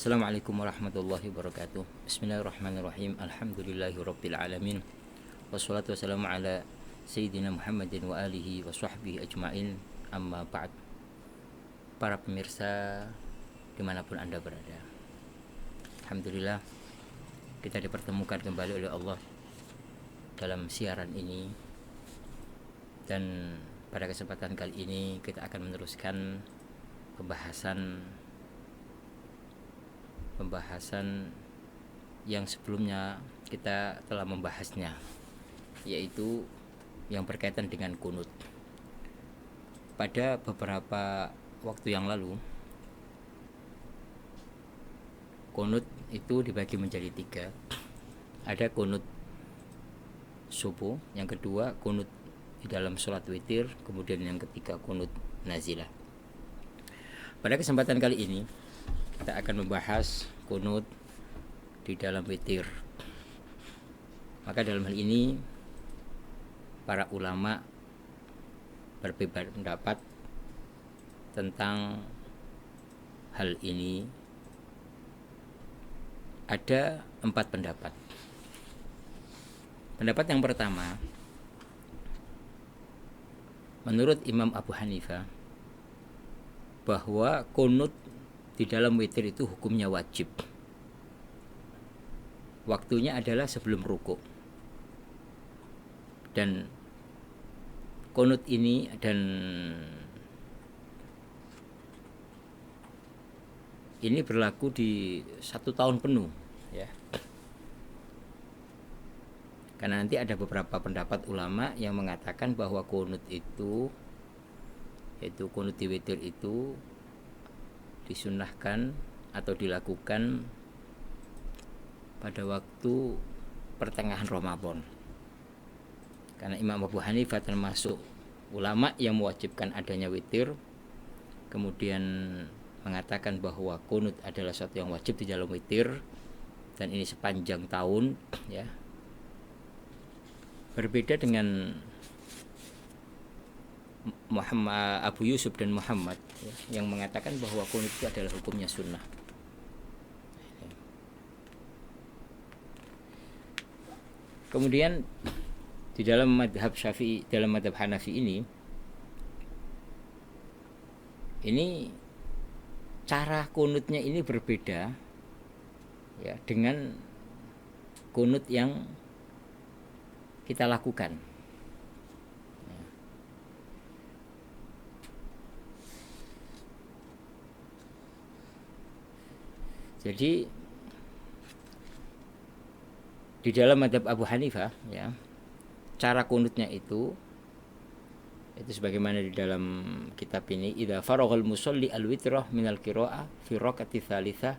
Assalamualaikum warahmatullahi wabarakatuh. Bismillahirrahmanirrahim. Alhamdulillahirabbil alamin. Wassalatu wassalamu ala sayyidina Muhammadin wa alihi wa sahbihi ajmain. Amma ba'd. Para pemirsa dimanapun Anda berada, alhamdulillah kita dipertemukan kembali oleh Allah dalam siaran ini. Dan pada kesempatan kali ini kita akan meneruskan pembahasan yang sebelumnya kita telah membahasnya, yaitu yang berkaitan dengan kunut. Pada beberapa waktu yang lalu, kunut itu dibagi menjadi 3. Ada kunut subuh, yang kedua kunut di dalam sholat witir, kemudian yang ketiga kunut nazilah. Pada kesempatan kali ini kita akan membahas kunut di dalam witir. Maka dalam hal ini para ulama berbeda pendapat tentang hal ini. Ada 4 pendapat. Pendapat yang pertama, menurut Imam Abu Hanifah, bahwa kunut di dalam witir itu hukumnya wajib. Waktunya adalah sebelum rukuk. Dan kunut ini berlaku di 1 tahun penuh, ya. Karena nanti ada beberapa pendapat ulama yang mengatakan bahwa kunut itu, yaitu kunut di witir itu disunnahkan atau dilakukan pada waktu pertengahan Ramadan. Karena Imam Abu Hanifah termasuk ulama yang mewajibkan adanya witir, kemudian mengatakan bahwa kunut adalah sesuatu yang wajib di dalam witir, dan ini sepanjang tahun, ya. Berbeda dengan Muhammad, Abu Yusuf dan Muhammad, ya, yang mengatakan bahwa kunut itu adalah hukumnya sunnah. Kemudian di dalam madhab Syafi'i, dalam madhab Hanafi ini cara kunutnya ini berbeda, ya, dengan kunut yang kita lakukan. Jadi di dalam madhab Abu Hanifah, ya, cara kunutnya itu sebagaimana di dalam kitab ini, idza faraghal musalli al-witrah minal qira'ah fi rakaati tsalitsah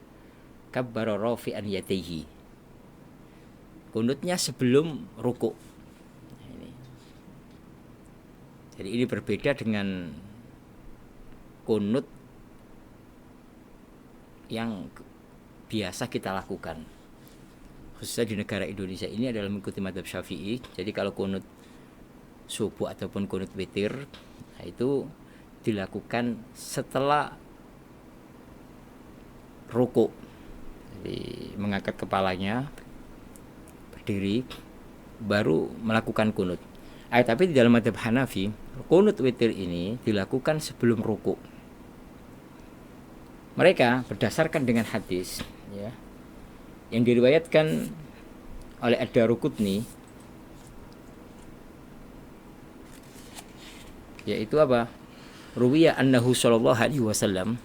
kabbara rafi'an yadayhi. Kunutnya sebelum rukuk. Jadi ini berbeda dengan kunut yang biasa kita lakukan, khususnya di negara Indonesia ini adalah mengikuti madhab Syafi'i. Jadi kalau kunut subuh ataupun kunut witir, nah itu dilakukan setelah rukuk. Jadi mengangkat kepalanya, berdiri, baru melakukan kunut. Tapi di dalam madhab Hanafi, kunut witir ini dilakukan sebelum rukuk. Mereka berdasarkan dengan hadis, ya, yang diriwayatkan oleh Ad-Daruqutni, yaitu apa? Ruwiya annahu sallallahu alaihi wasallam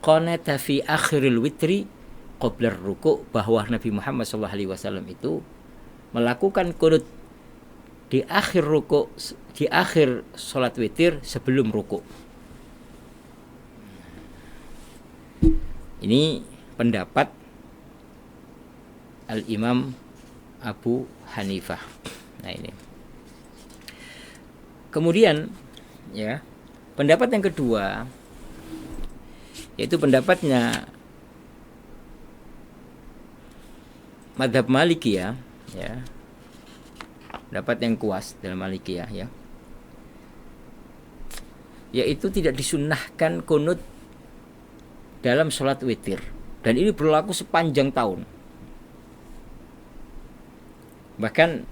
qanata fi akhiril witri qabla ruku', bahwa Nabi Muhammad sallallahu alaihi wasallam itu melakukan kunut di akhir ruku', di akhir salat witir sebelum ruku'. Ini pendapat Al-Imam Abu Hanifah. Nah ini. Kemudian, ya, pendapat yang kedua, yaitu pendapatnya madhab Malikiyah, ya, pendapat yang kuat dalam Malikiyah, ya, yaitu tidak disunnahkan kunut dalam sholat witir. dan ini berlaku sepanjang tahun. Bahkan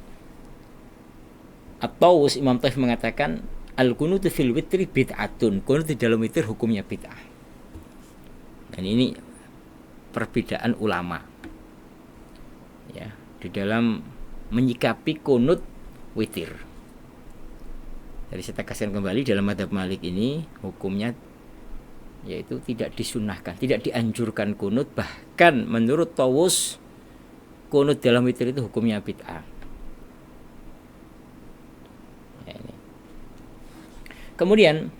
At-Tawus Imam Taif mengatakan al-qunutu fil witri bid'atun, qunut di dalam witir hukumnya bid'ah. Dan ini perbedaan ulama ya di dalam menyikapi qunut witir. Jadi saya tegaskan kembali, dalam mazhab Malik ini hukumnya yaitu tidak disunahkan, tidak dianjurkan qunut, bahkan menurut Tawus qunut dalam witir itu hukumnya bid'ah. Ya, ini. Kemudian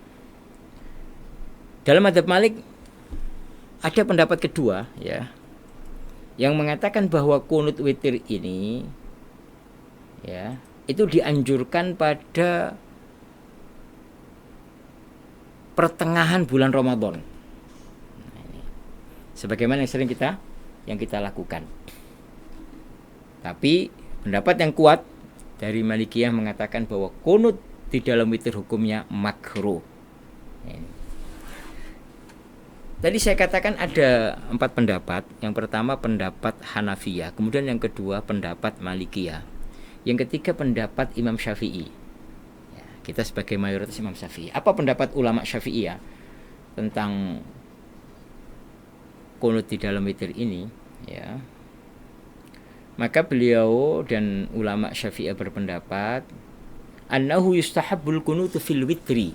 dalam mazhab Malik ada pendapat kedua ya, yang mengatakan bahwa qunut witir ini ya itu dianjurkan pada pertengahan bulan Ramadan. Nah, ini. Sebagaimana yang sering yang kita lakukan. Tapi pendapat yang kuat dari Malikiyah mengatakan bahwa qunut di dalam witir hukumnya makruh. Ini. Tadi saya katakan ada 4 pendapat. Yang pertama pendapat Hanafiyah, kemudian yang kedua pendapat Malikiyah, yang ketiga pendapat Imam Syafi'i. Ya, kita sebagai mayoritas Imam Syafi'i. Apa pendapat ulama Syafi'iyah tentang qunut di dalam witir ini? Ya, maka beliau dan ulama Syafi'iyah berpendapat annahu yustahabbul qunutu fil witri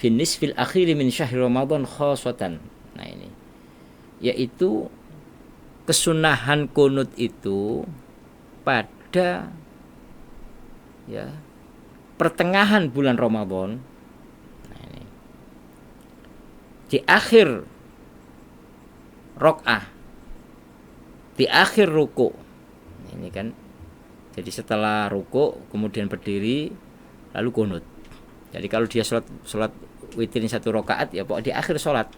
fin nisfil akhir min syahr Ramadan khasatan. Nah ini yaitu kesunahan qunut itu pada ya pertengahan bulan Ramadan. Nah ini di akhir rakaah, di akhir ruku. Ini kan jadi setelah ruku kemudian berdiri lalu qunut. Jadi kalau dia sholat witir 1 rakaat ya pokoknya di akhir sholat.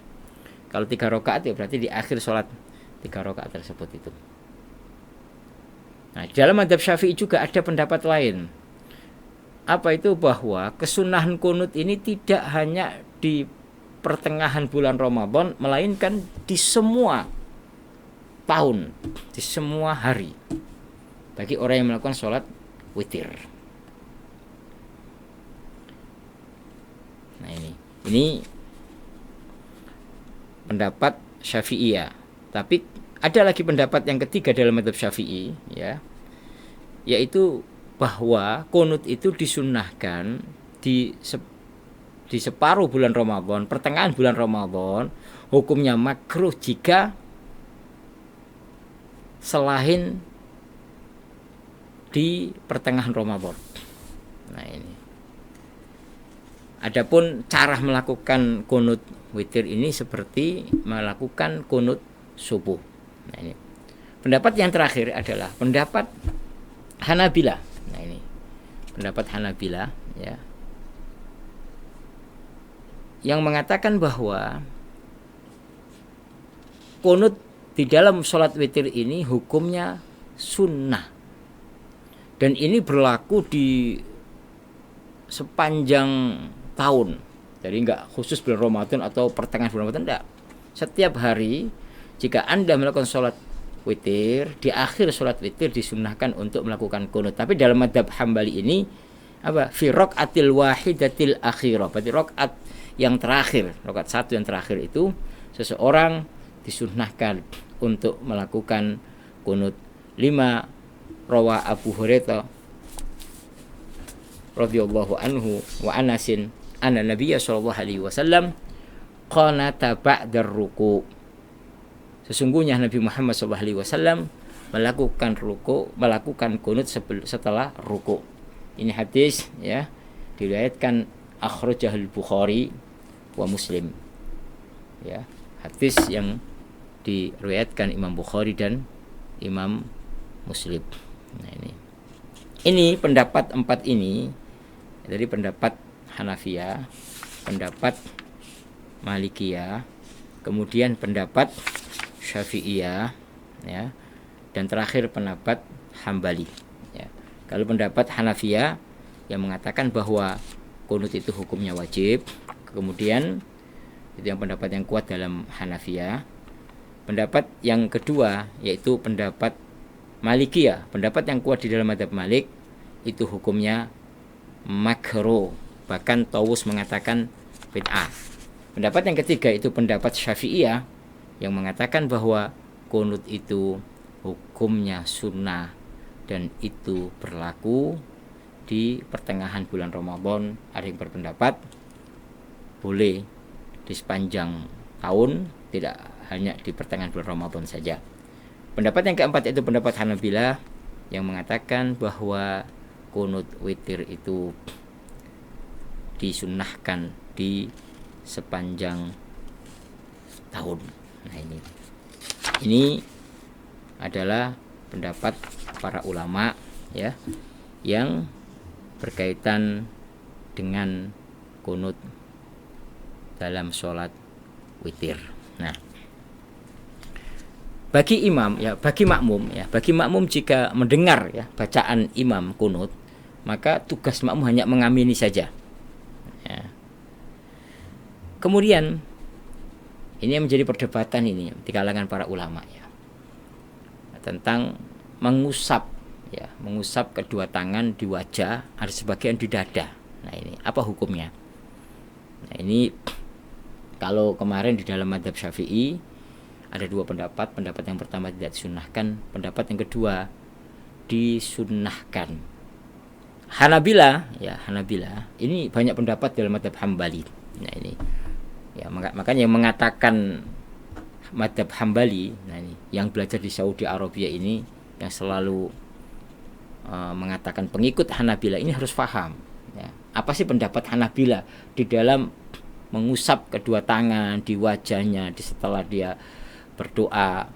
Kalau 3 rakaat ya berarti di akhir sholat 3 rakaat tersebut itu. Nah, dalam mazhab Syafi'i juga ada pendapat lain. Apa itu? Bahwa kesunahan qunut ini tidak hanya di pertengahan bulan Ramadan, melainkan di semua tahun, di semua hari, bagi orang yang melakukan sholat witir. Nah ini pendapat Syafi'iyah. Tapi ada lagi pendapat yang ketiga dalam mazhab Syafi'i ya, yaitu bahwa qunut itu disunnahkan di separuh bulan Ramadan, pertengahan bulan Ramadan, hukumnya makruh jika selain di pertengahan Ramadan. Nah ini. Adapun cara melakukan qunut witir ini seperti melakukan qunut subuh. Nah ini. Pendapat yang terakhir adalah pendapat Hanabilah. Nah ini. Pendapat Hanabilah ya. Yang mengatakan bahwa qunut di dalam sholat witir ini hukumnya sunnah. Dan ini berlaku di sepanjang tahun. Jadi enggak khusus bulan Ramadan atau pertengahan bulan Ramadan, enggak. Setiap hari jika Anda melakukan sholat witir, di akhir sholat witir disunnahkan untuk melakukan qunut. Tapi dalam mazhab Hambali ini apa? Fi raqatil wahidatil akhirah. Berarti rakaat yang terakhir, rakaat 1 yang terakhir itu seseorang disunnahkan untuk melakukan qunut. 5 rawa Abu Hurairah radhiyallahu anhu wa Anasin anna Nabiyya sallallahu alaihi wasallam qanata ba'da ruku. Sesungguhnya Nabi Muhammad sallallahu alaihi wasallam melakukan qunut setelah ruku. Ini hadis ya, diriwayatkan akhrajahul Bukhari wa Muslim. Ya, hadis yang diriwayatkan Imam Bukhari dan Imam Muslim. Nah ini pendapat 4 ini dari pendapat Hanafiyah, pendapat Malikiyah, kemudian pendapat Syafi'iyah ya, dan terakhir pendapat Hambali ya. Kalau pendapat Hanafiyah yang mengatakan bahwa qunut itu hukumnya wajib, kemudian itu yang pendapat yang kuat dalam Hanafiyah. Pendapat yang kedua yaitu pendapat Malikiyah. Pendapat yang kuat di dalam mazhab Malik itu hukumnya makruh, bahkan Tawus mengatakan bid'ah. Pendapat yang ketiga itu pendapat Syafi'iyah yang mengatakan bahwa kunut itu hukumnya sunnah dan itu berlaku di pertengahan bulan Ramadan. Ada yang berpendapat boleh di sepanjang tahun, tidak hanya di pertengahan bulan Ramadan saja. Pendapat yang keempat itu pendapat Hanabilah yang mengatakan bahwa kunut witir itu disunnahkan di sepanjang tahun. Nah, ini adalah pendapat para ulama ya yang berkaitan dengan kunut dalam sholat witir. Nah, bagi imam ya, bagi makmum jika mendengar ya bacaan imam kunut, maka tugas makmum hanya mengamini saja. Ya. Kemudian ini yang menjadi perdebatan ini di kalangan para ulama ya, tentang mengusap kedua tangan di wajah, ada sebagian di dada. Nah, ini apa hukumnya? Nah, ini kalau kemarin di dalam mazhab Syafi'i ada dua pendapat. Pendapat yang pertama tidak disunnahkan, pendapat yang kedua disunnahkan. Hanabilah ini banyak pendapat dalam mazhab Hambali. Nah, ini ya, makanya yang mengatakan mazhab Hambali, nah ini yang belajar di Saudi Arabia ini yang selalu mengatakan pengikut Hanabilah ini harus paham ya, apa sih pendapat Hanabilah di dalam mengusap kedua tangan di wajahnya setelah dia berdoa,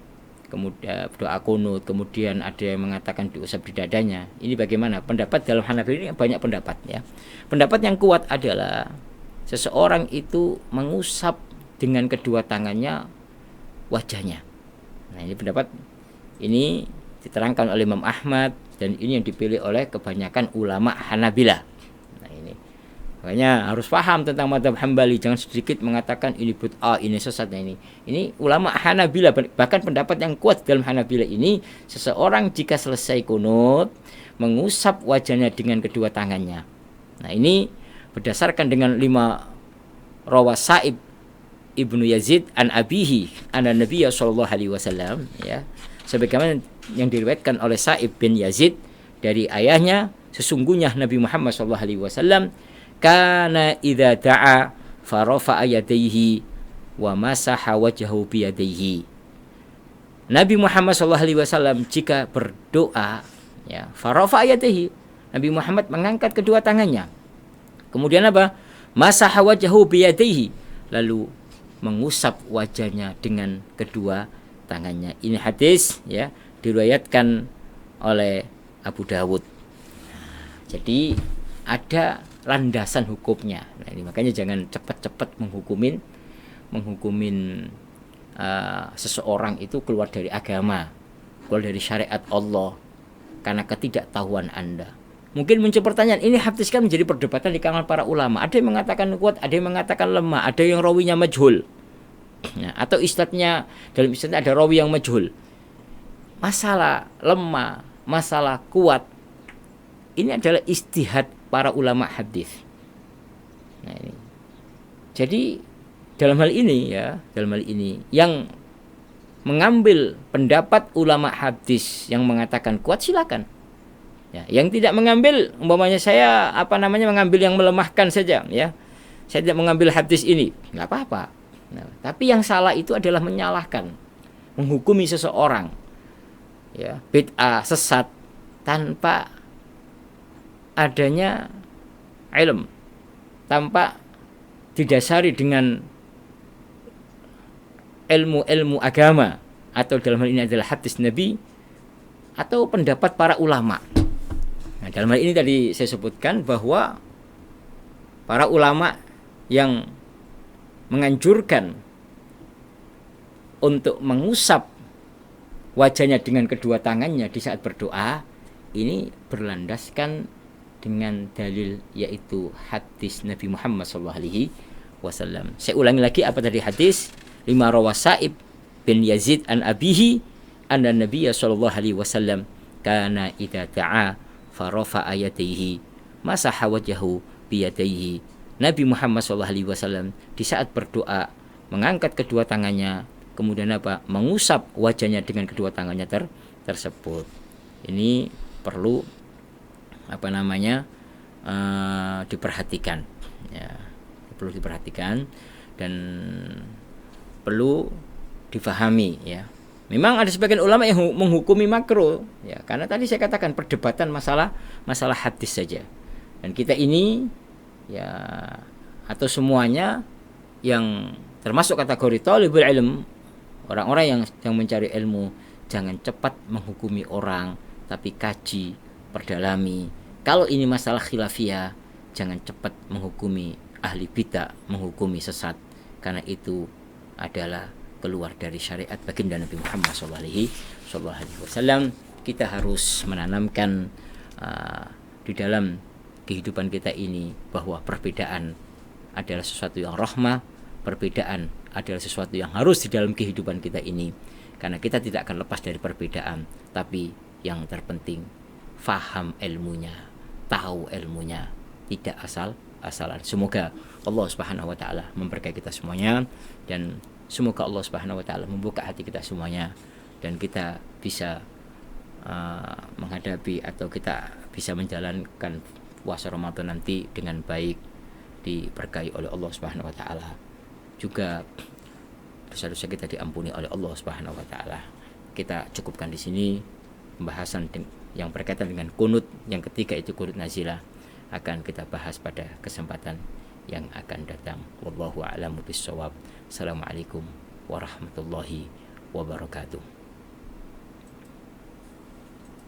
kemudian berdoa kunut, kemudian ada yang mengatakan diusap di dadanya. Ini bagaimana? Pendapat dalam Hanafi ini banyak pendapat ya. Pendapat yang kuat adalah seseorang itu mengusap dengan kedua tangannya wajahnya. Nah, ini pendapat ini diterangkan oleh Imam Ahmad dan ini yang dipilih oleh kebanyakan ulama Hanabilah. Nah, ini makanya harus paham tentang mazhab Hambali, jangan sedikit mengatakan ini bid'ah, ini sesat. Nah, ini ulama Hanabilah, bahkan pendapat yang kuat dalam Hanabilah ini seseorang jika selesai kunut mengusap wajahnya dengan kedua tangannya. Nah, ini berdasarkan dengan 5 rawa Sa'ib Ibnu Yazid an abihi anna Nabiya sallallahu alaihi wasallam ya, sebagaimana yang diriwayatkan oleh Sa'ib bin Yazid dari ayahnya, sesungguhnya Nabi Muhammad sallallahu alaihi wasallam kana idza da'a farafa'a yadayhi wa masaha wajhahu bi yadayhi. Nabi Muhammad sallallahu alaihi wasallam jika berdoa ya, farafa'a yadayhi, Nabi Muhammad mengangkat kedua tangannya. Kemudian apa? Masaha wajhahu bi yadayhi, lalu mengusap wajahnya dengan kedua tangannya. Ini hadis ya diriwayatkan oleh Abu Dawud. Jadi ada landasan hukumnya. Nah, ini makanya jangan cepat-cepat menghukumin seseorang itu keluar dari agama, keluar dari syariat Allah karena ketidaktahuan Anda. Mungkin muncul pertanyaan, ini hadis kan menjadi perdebatan di kalangan para ulama. Ada yang mengatakan kuat, ada yang mengatakan lemah, ada yang rawinya majhul. Nah, atau isnadnya, dalam isnadnya ada rawi yang majhul. Masalah lemah, masalah kuat, ini adalah ijtihad para ulama hadis. Nah, ini. Jadi dalam hal ini yang mengambil pendapat ulama hadis yang mengatakan kuat silakan. Ya, yang tidak mengambil, umpamanya saya mengambil yang melemahkan saja ya. Saya tidak mengambil hadis ini, enggak apa-apa. Nah, tapi yang salah itu adalah menyalahkan, menghukumi seseorang ya, bid'ah, sesat tanpa adanya ilm, tanpa didasari dengan ilmu agama, atau dalam hal ini adalah hadis Nabi atau pendapat para ulama. Nah, dalam hal ini tadi saya sebutkan bahwa para ulama yang menganjurkan untuk mengusap wajahnya dengan kedua tangannya di saat berdoa, ini berlandaskan dengan dalil yaitu hadis Nabi Muhammad SAW. Saya ulangi lagi apa tadi hadis 5 rawa Sa'ib bin Yazid an abihi anna Nabiya sallallahu alaihi wasallam kana idza ta'a farafa'a yadayhi masaha wajhahu biyadayhi. Nabi Muhammad sallallahu alaihi wasallam di saat berdoa mengangkat kedua tangannya, kemudian apa? Mengusap wajahnya dengan kedua tangannya tersebut. Ini perlu diperhatikan, ya, perlu diperhatikan dan perlu difahami, ya. Memang ada sebagian ulama yang menghukumi makruh, ya, karena tadi saya katakan perdebatan masalah hadis saja. Dan kita ini, ya, atau semuanya yang termasuk kategori thalibul ilm, orang-orang yang mencari ilmu, jangan cepat menghukumi orang, tapi kaji, perdalami. Kalau ini masalah khilafiyah, jangan cepat menghukumi ahli bidah, menghukumi sesat, karena itu adalah keluar dari syariat baginda Nabi Muhammad SAW. Kita harus menanamkan di dalam kehidupan kita ini bahwa perbedaan adalah sesuatu yang rahmah, perbedaan adalah sesuatu yang harus di dalam kehidupan kita ini, karena kita tidak akan lepas dari perbedaan. Tapi yang terpenting faham ilmunya, tahu ilmunya, tidak asal-asalan. Semoga Allah Subhanahu wa taala memberkahi kita semuanya, dan semoga Allah Subhanahu wa taala membuka hati kita semuanya, dan kita bisa menghadapi atau kita bisa menjalankan puasa Ramadan nanti dengan baik, diberkahi oleh Allah Subhanahu wa taala. Juga dosa-dosa kita diampuni oleh Allah Subhanahu wa taala. Kita cukupkan di sini pembahasan yang berkaitan dengan kunut yang ketiga, itu kunut nazilah, akan kita bahas pada kesempatan yang akan datang. Wallahu a'lamu bissawab. Assalamualaikum warahmatullahi wabarakatuh.